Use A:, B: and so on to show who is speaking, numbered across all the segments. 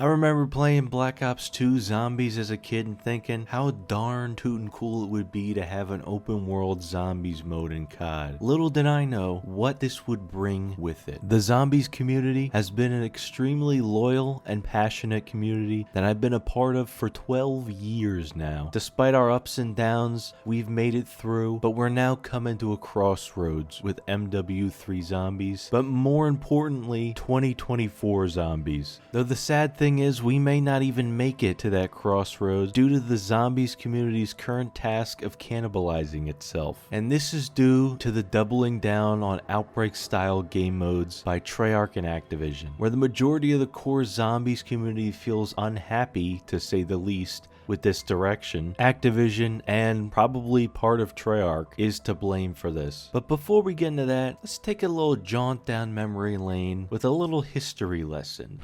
A: I remember playing Black Ops 2 Zombies as a kid and thinking how darn tootin' cool it would be to have an open world zombies mode in COD. Little did I know what this would bring with it. The zombies community has been an extremely loyal and passionate community that I've been a part of for 12 years now. Despite our ups and downs, we've made it through, but we're now coming to a crossroads with MW3 Zombies, but more importantly, 2024 Zombies. Though the sad thing is, we may not even make it to that crossroads due to the zombies community's current task of cannibalizing itself. And this is due to the doubling down on Outbreak style game modes by Treyarch and Activision, where the majority of the core zombies community feels unhappy, to say the least, with this direction. Activision and probably part of Treyarch is to blame for this. But before we get into that, let's take a little jaunt down memory lane with a little history lesson.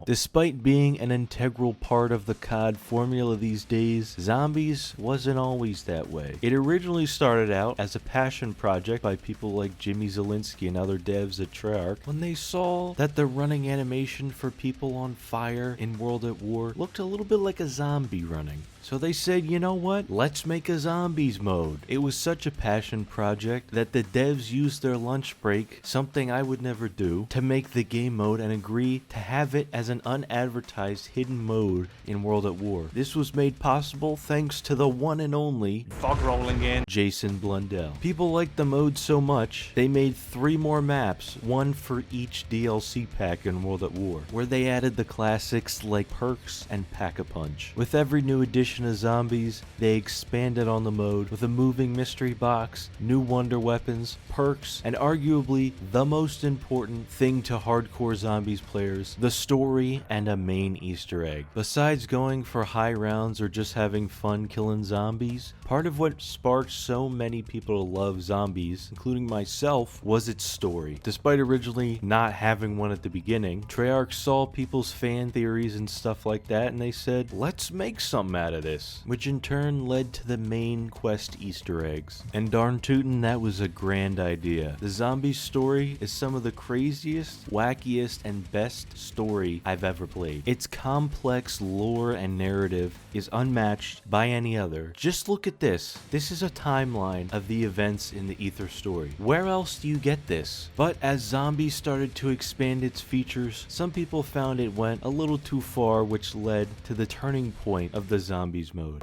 A: Despite being an integral part of the COD formula these days, Zombies wasn't always that way. It originally started out as a passion project by people like Jimmy Zielinski and other devs at Treyarch when they saw that the running animation for people on fire in World at War looked a little bit like a zombie running. So they said, you know what, let's make a zombies mode. It was such a passion project that the devs used their lunch break, something I would never do, to make the game mode and agree to have it as an unadvertised hidden mode in World at War. This was made possible thanks to the one and only
B: fog rolling in
A: Jason Blundell. People liked the mode so much, they made 3 more maps, one for each DLC pack in World at War, where they added the classics like Perks and Pack-a-Punch. With every new edition of Zombies, they expanded on the mode with a moving mystery box, new wonder weapons, perks, and arguably the most important thing to hardcore Zombies players, the story and a main Easter egg. Besides going for high rounds or just having fun killing zombies, part of what sparked so many people to love Zombies, including myself, was its story. Despite originally not having one at the beginning, Treyarch saw people's fan theories and stuff like that, and they said, let's make something out of this, which in turn led to the main quest Easter eggs. And darn tootin', that was a grand idea. The Zombies story is some of the craziest, wackiest, and best story I've ever played. Its complex lore and narrative is unmatched by any other. Just look at this. This is a timeline of the events in the Ether story. Where else do you get this? But as Zombies started to expand its features, some people found it went a little too far, which led to the turning point of the Zombies mode.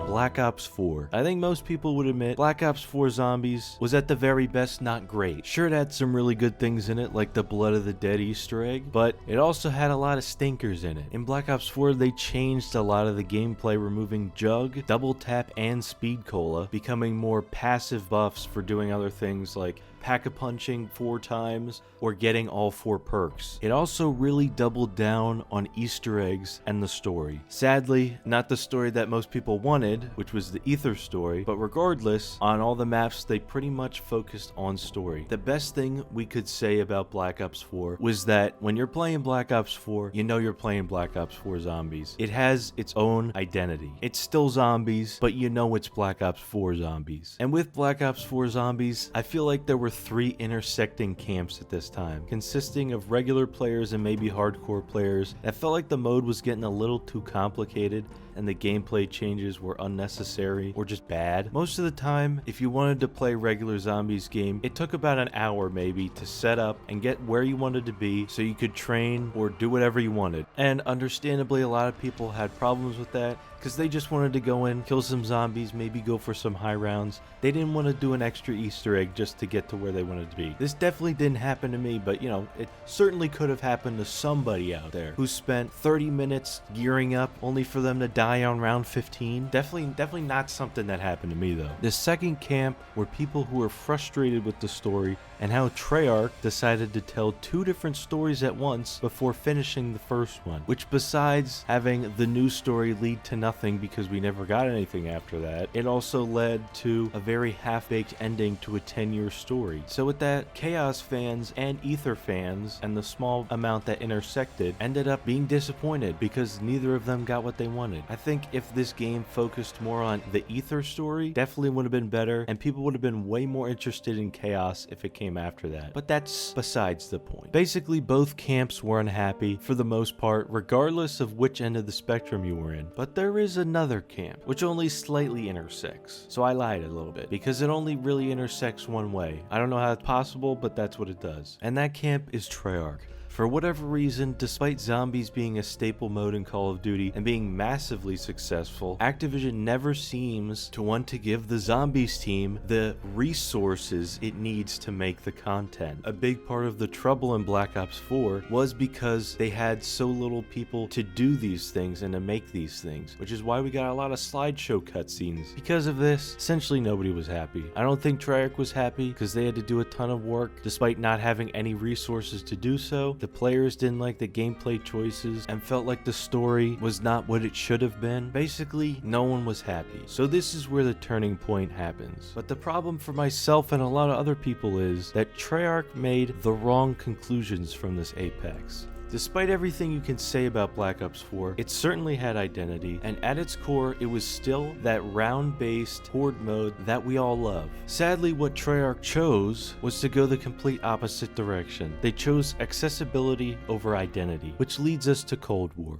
A: Black Ops 4. I think most people would admit Black Ops 4 Zombies was at the very best not great. Sure, it had some really good things in it, like the Blood of the Dead Easter egg, but it also had a lot of stinkers in it. In Black Ops 4, they changed a lot of the gameplay, removing Jug, Double Tap, and Speed Cola, becoming more passive buffs for doing other things like pack-a-punching 4 times or getting all 4 perks. It also really doubled down on Easter eggs and the story. Sadly, not the story that most people wanted, which was the Ether story, but regardless, on all the maps they pretty much focused on story. The best thing we could say about Black Ops 4 was that when you're playing Black Ops 4, you know you're playing Black Ops 4 Zombies. It has its own identity. It's still Zombies, but you know it's Black Ops 4 Zombies. And with Black Ops 4 Zombies, I feel like there were 3 intersecting camps at this time, consisting of regular players and maybe hardcore players that felt like the mode was getting a little too complicated and the gameplay changes were unnecessary or just bad. Most of the time, if you wanted to play regular Zombies game, it took about an hour maybe to set up and get where you wanted to be so you could train or do whatever you wanted. And understandably, a lot of people had problems with that because they just wanted to go in, kill some zombies, maybe go for some high rounds. They didn't want to do an extra Easter egg just to get to where they wanted to be. This definitely didn't happen to me, but you know, it certainly could have happened to somebody out there who spent 30 minutes gearing up only for them to die on round 15. Definitely not something that happened to me though. The second camp were people who were frustrated with the story and how Treyarch decided to tell 2 different stories at once before finishing the first one, which besides having the new story lead to nothing because we never got anything after that, it also led to a very half-baked ending to a 10-year story. So with that, Chaos fans and Ether fans, and the small amount that intersected, ended up being disappointed because neither of them got what they wanted. I think if this game focused more on the Ether story, definitely would have been better, and people would have been way more interested in Chaos if it came after that. But that's besides the point. Basically, both camps were unhappy for the most part, regardless of which end of the spectrum you were in. But there is another camp, which only slightly intersects. So I lied a little bit, because it only really intersects one way. I don't know how it's possible, but that's what it does. And that camp is Treyarch. For whatever reason, despite zombies being a staple mode in Call of Duty and being massively successful, Activision never seems to want to give the zombies team the resources it needs to make the content. A big part of the trouble in Black Ops 4 was because they had so little people to do these things and to make these things, which is why we got a lot of slideshow cutscenes. Because of this, essentially nobody was happy. I don't think Treyarch was happy because they had to do a ton of work despite not having any resources to do so. The players didn't like the gameplay choices and felt like the story was not what it should have been. Basically, no one was happy. So this is where the turning point happens. But the problem for myself and a lot of other people is that Treyarch made the wrong conclusions from this Apex. Despite everything you can say about Black Ops 4, it certainly had identity, and at its core, it was still that round-based horde mode that we all love. Sadly, what Treyarch chose was to go the complete opposite direction. They chose accessibility over identity, which leads us to Cold War.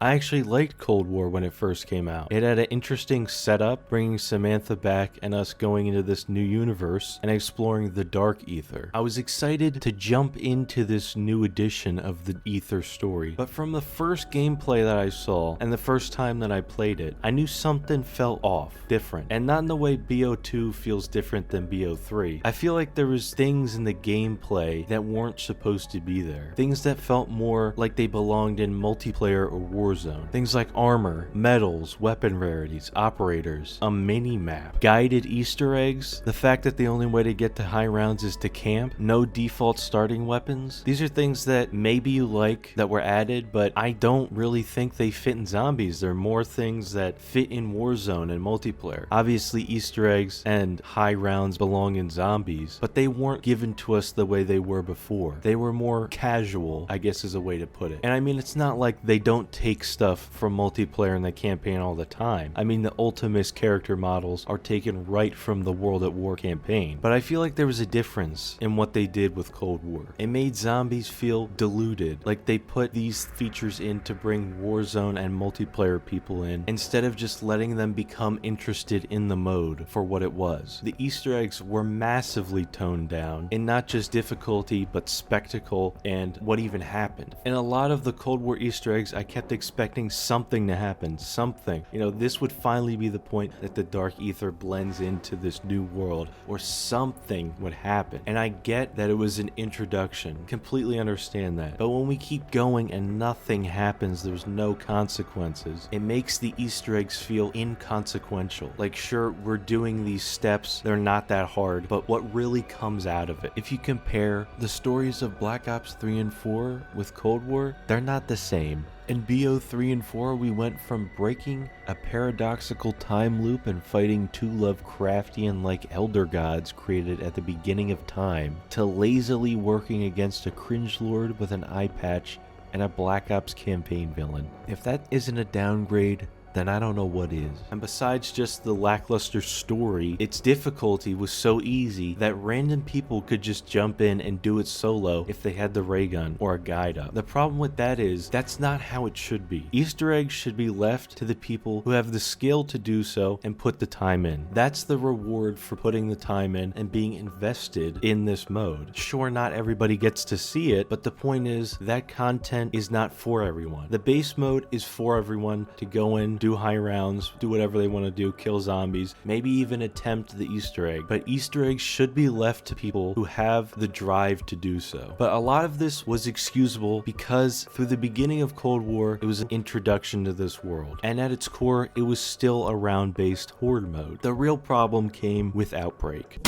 A: I actually liked Cold War when it first came out. It had an interesting setup, bringing Samantha back and us going into this new universe and exploring the Dark Ether. I was excited to jump into this new edition of the Ether story, but from the first gameplay that I saw and the first time that I played it, I knew something felt off, different, and not in the way BO2 feels different than BO3. I feel like there was things in the gameplay that weren't supposed to be there. Things that felt more like they belonged in multiplayer or Warzone. Things like armor, medals, weapon rarities, operators, a mini-map, guided Easter eggs, the fact that the only way to get to high rounds is to camp, no default starting weapons. These are things that maybe you like that were added, but I don't really think they fit in zombies. They're more things that fit in Warzone and multiplayer. Obviously, Easter eggs and high rounds belong in zombies, but they weren't given to us the way they were before. They were more casual, I guess is a way to put it. And I mean, it's not like they don't take stuff from multiplayer in the campaign all the time. I mean, the Ultimus character models are taken right from the World at War campaign. But I feel like there was a difference in what they did with Cold War. It made zombies feel diluted, like they put these features in to bring Warzone and multiplayer people in, instead of just letting them become interested in the mode for what it was. The Easter eggs were massively toned down in not just difficulty, but spectacle and what even happened. In a lot of the Cold War Easter eggs, I kept expecting something to happen, something. You know, this would finally be the point that the Dark Ether blends into this new world, or something would happen. And I get that it was an introduction, completely understand that. But when we keep going and nothing happens, there's no consequences, it makes the Easter eggs feel inconsequential. Like, sure, we're doing these steps, they're not that hard, but what really comes out of it? If you compare the stories of Black Ops 3 and 4 with Cold War, they're not the same. In BO3 and 4, we went from breaking a paradoxical time loop and fighting two Lovecraftian-like elder gods created at the beginning of time, to lazily working against a cringelord with an eye patch and a Black Ops campaign villain. If that isn't a downgrade, then I don't know what is. And besides just the lackluster story, its difficulty was so easy that random people could just jump in and do it solo if they had the ray gun or a guide up. The problem with that is, that's not how it should be. Easter eggs should be left to the people who have the skill to do so and put the time in. That's the reward for putting the time in and being invested in this mode. Sure, not everybody gets to see it, but the point is that content is not for everyone. The base mode is for everyone to go in, do high rounds, do whatever they want to do, kill zombies, maybe even attempt the Easter egg. But Easter eggs should be left to people who have the drive to do so. But a lot of this was excusable because through the beginning of Cold War, it was an introduction to this world. And at its core, it was still a round-based horde mode. The real problem came with Outbreak.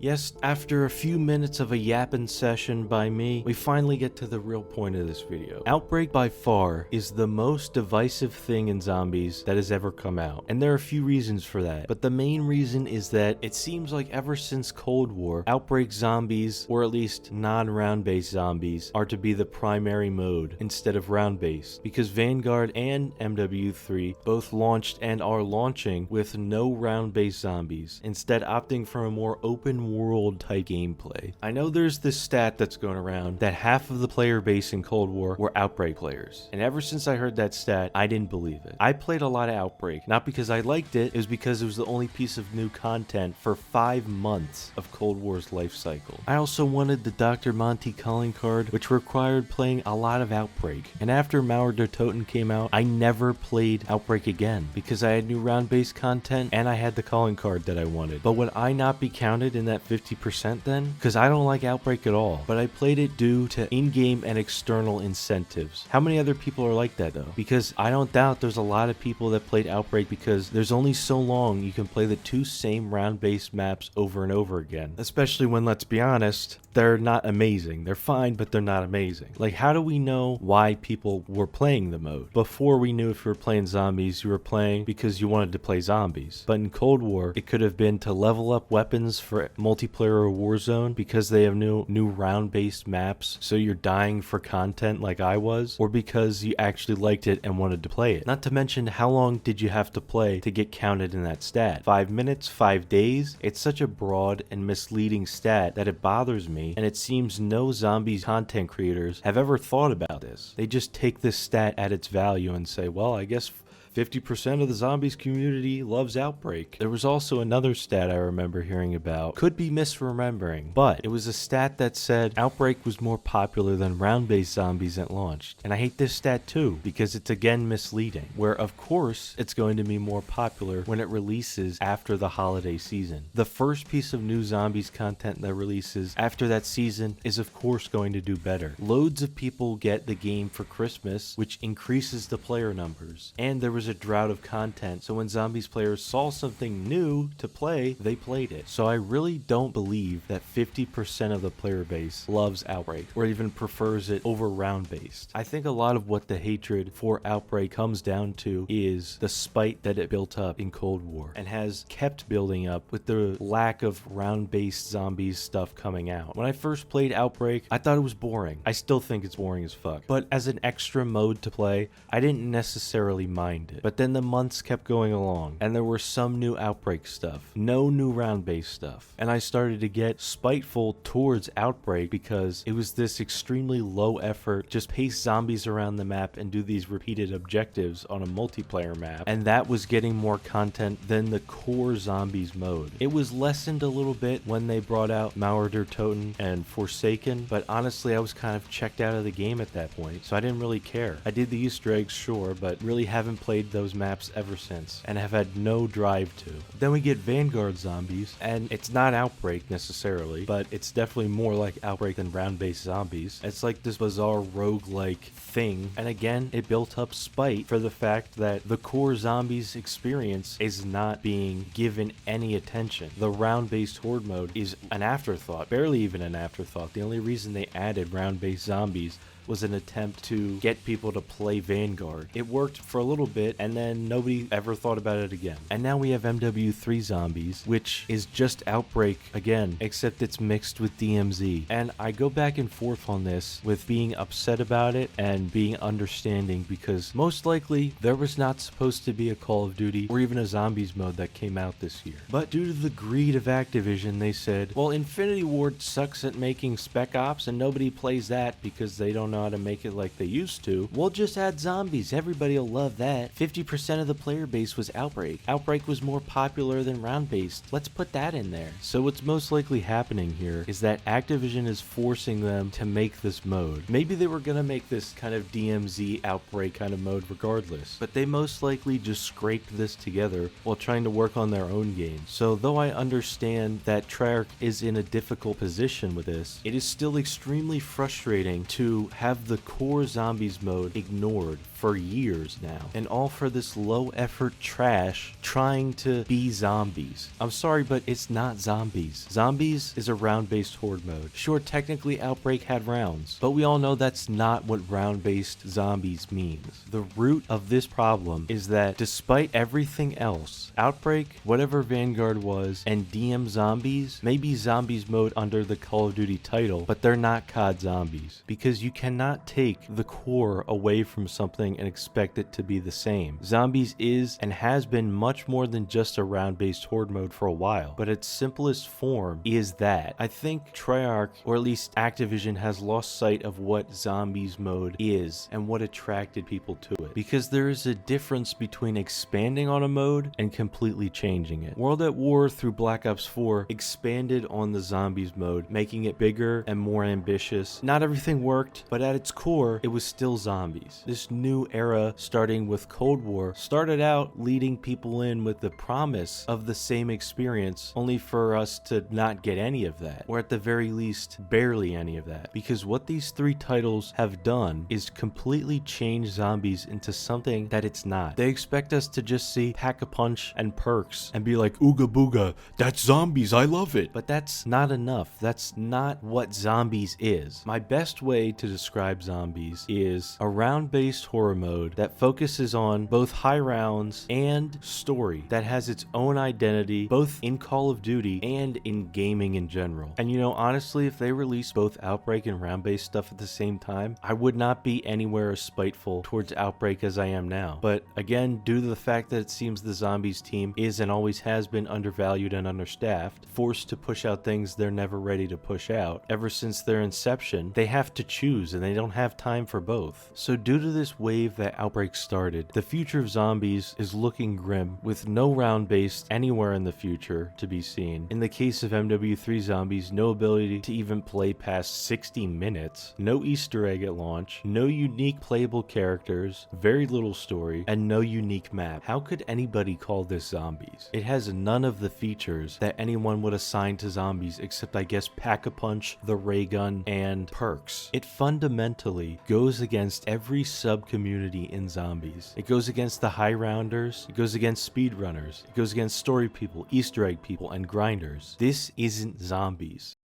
A: Yes, after a few minutes of a yapping session by me, we finally get to the real point of this video. Outbreak by far is the most divisive thing in zombies that has ever come out, and there are a few reasons for that, but the main reason is that it seems like ever since Cold War, Outbreak zombies, or at least non-round based zombies, are to be the primary mode instead of round based, because Vanguard and MW3 both launched and are launching with no round based zombies, instead opting for a more open world type gameplay. I know there's this stat that's going around that half of the player base in Cold War were Outbreak players, and ever since I heard that stat, I didn't believe it. I played a lot of Outbreak, not because I liked it was because it was the only piece of new content for 5 months of Cold War's life cycle. I also wanted the Dr. Monty calling card, which required playing a lot of Outbreak, and after Mauer der Toten came out, I never played Outbreak again, because I had new round-based content and I had the calling card that I wanted. But would I not be counted in that 50% then? Because I don't like Outbreak at all, but I played it due to in-game and external incentives. How many other people are like that though? Because I don't doubt there's a lot of people that played Outbreak because there's only so long you can play the 2 same round-based maps over and over again. Especially when, let's be honest, they're not amazing. They're fine, but they're not amazing. Like, how do we know why people were playing the mode? Before we knew if you were playing zombies, you were playing because you wanted to play zombies. But in Cold War, it could have been to level up weapons for multiplayer or Warzone because they have new round-based maps, so you're dying for content like I was, or because you actually liked it and wanted to play it. Not to mention, how long did you have to play to get counted in that stat? 5 minutes? 5 days? It's such a broad and misleading stat that it bothers me, and it seems no zombies content creators have ever thought about this. They just take this stat at its value and say, well, I guess 50% of the zombies community loves Outbreak. There was also another stat I remember hearing about, could be misremembering, but it was a stat that said Outbreak was more popular than round-based zombies at launch. And I hate this stat too, because it's again misleading, where of course it's going to be more popular when it releases after the holiday season. The first piece of new zombies content that releases after that season is of course going to do better. Loads of people get the game for Christmas, which increases the player numbers, and there was a drought of content, so when zombies players saw something new to play, they played it. So I really don't believe that 50% of the player base loves Outbreak, or even prefers it over round based. I think a lot of what the hatred for Outbreak comes down to is the spite that it built up in Cold War, and has kept building up with the lack of round based zombies stuff coming out. When I first played Outbreak, I thought it was boring. I still think it's boring as fuck, but as an extra mode to play, I didn't necessarily mind it. But then the months kept going along, and there were some new Outbreak stuff, no new round-based stuff, and I started to get spiteful towards Outbreak because it was this extremely low effort, just pace zombies around the map and do these repeated objectives on a multiplayer map, and that was getting more content than the core zombies mode. It was lessened a little bit when they brought out Mauer der Toten and Forsaken, but honestly I was kind of checked out of the game at that point, so I didn't really care. I did the Easter eggs, sure, but really haven't played those maps ever since, and have had no drive to. Then we get Vanguard zombies, and it's not Outbreak necessarily, but it's definitely more like Outbreak than round-based zombies. It's like this bizarre roguelike thing, and again, it built up spite for the fact that the core zombies experience is not being given any attention. The round-based horde mode is an afterthought, barely even an afterthought. The only reason they added round-based zombies was an attempt to get people to play Vanguard. It worked for a little bit, and then nobody ever thought about it again. And now we have MW3 Zombies, which is just Outbreak again, except it's mixed with DMZ. And I go back and forth on this with being upset about it and being understanding, because most likely there was not supposed to be a Call of Duty or even a Zombies mode that came out this year. But due to the greed of Activision, they said, well, Infinity Ward sucks at making Spec Ops and nobody plays that because they don't know how to make it like they used to. We'll just add zombies. Everybody will love that. 50% of the player base was Outbreak. Outbreak was more popular than round-based. Let's put that in there. So what's most likely happening here is that Activision is forcing them to make this mode. Maybe they were going to make this kind of DMZ Outbreak kind of mode regardless, but they most likely just scraped this together while trying to work on their own game. So though I understand that Treyarch is in a difficult position with this, it is still extremely frustrating to have the core zombies mode ignored for years now, and all for this low effort trash trying to be zombies. I'm sorry, but it's not zombies. Zombies is a round-based horde mode. Sure, technically Outbreak had rounds, but we all know that's not what round-based zombies means. The root of this problem is that despite everything else, Outbreak, whatever Vanguard was, and DM Zombies may be zombies mode under the Call of Duty title, but they're not COD zombies, because you cannot take the core away from something and expect it to be the same. Zombies is and has been much more than just a round-based horde mode for a while, but its simplest form is that. I think Treyarch, or at least Activision, has lost sight of what zombies mode is and what attracted people to it, because there is a difference between expanding on a mode and completely changing it. World at War through Black Ops 4 expanded on the zombies mode, making it bigger and more ambitious. Not everything worked, but at its core, it was still zombies. This new era, starting with Cold War, started out leading people in with the promise of the same experience, only for us to not get any of that, or at the very least, barely any of that. Because what these three titles have done is completely change zombies into something that it's not. They expect us to just see Pack-a-Punch and perks and be like, ooga booga, that's zombies, I love it. But that's not enough. That's not what zombies is. My best way to describe zombies is a round-based horror mode that focuses on both high rounds and story, that has its own identity both in Call of Duty and in gaming in general. And you know, honestly, if they released both Outbreak and round-based stuff at the same time, I would not be anywhere as spiteful towards Outbreak as I am now. But again, due to the fact that it seems the zombies team is and always has been undervalued and understaffed, forced to push out things they're never ready to push out, ever since their inception, they have to choose and they don't have time for both. So due to this wave that Outbreak started, the future of zombies is looking grim, with no round-based anywhere in the future to be seen. In the case of MW3 Zombies, no ability to even play past 60 minutes, no Easter egg at launch, no unique playable characters, very little story, and no unique map. How could anybody call this zombies? It has none of the features that anyone would assign to zombies except, I guess, Pack-a-Punch, the ray gun, and perks. It fundamentally goes against every sub-community in zombies. It goes against the high rounders, it goes against speedrunners, it goes against story people, Easter egg people, and grinders. This isn't zombies.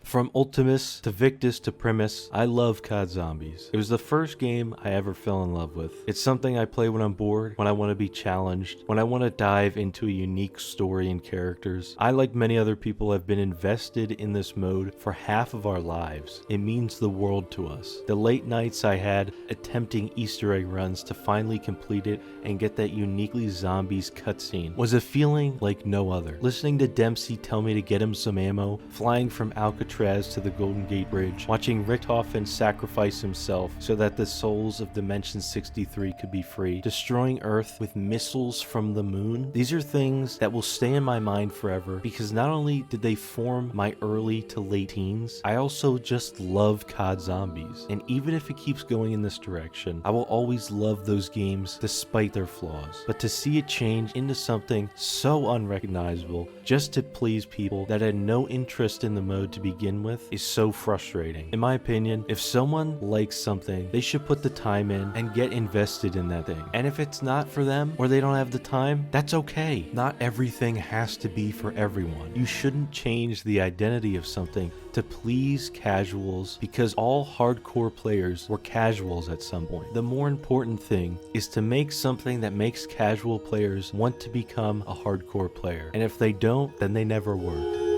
A: From Ultimus to Victus to Primus, I love COD Zombies. It was the first game I ever fell in love with. It's something I play when I'm bored, when I want to be challenged, when I want to dive into a unique story and characters. I, like many other people, have been invested in this mode for half of our lives. It means the world to us. The late nights I had attempting Easter egg runs to finally complete it and get that uniquely zombies cutscene was a feeling like no other. Listening to Dempsey tell me to get him some ammo, flying from Alcatraz to the Golden Gate Bridge, watching Richtofen sacrifice himself so that the souls of Dimension 63 could be free, destroying Earth with missiles from the moon. These are things that will stay in my mind forever, because not only did they form my early to late teens, I also just love COD Zombies. And even if it keeps going in this direction, I will always love those games despite their flaws. But to see it change into something so unrecognizable just to please people that had no interest in the mode to begin with is so frustrating. In my opinion, if someone likes something, they should put the time in and get invested in that thing. And if it's not for them, or they don't have the time, that's okay. Not everything has to be for everyone. You shouldn't change the identity of something to please casuals, because all hardcore players were casuals at some point. The more important thing is to make something that makes casual players want to become a hardcore player. And if they don't, then they never were.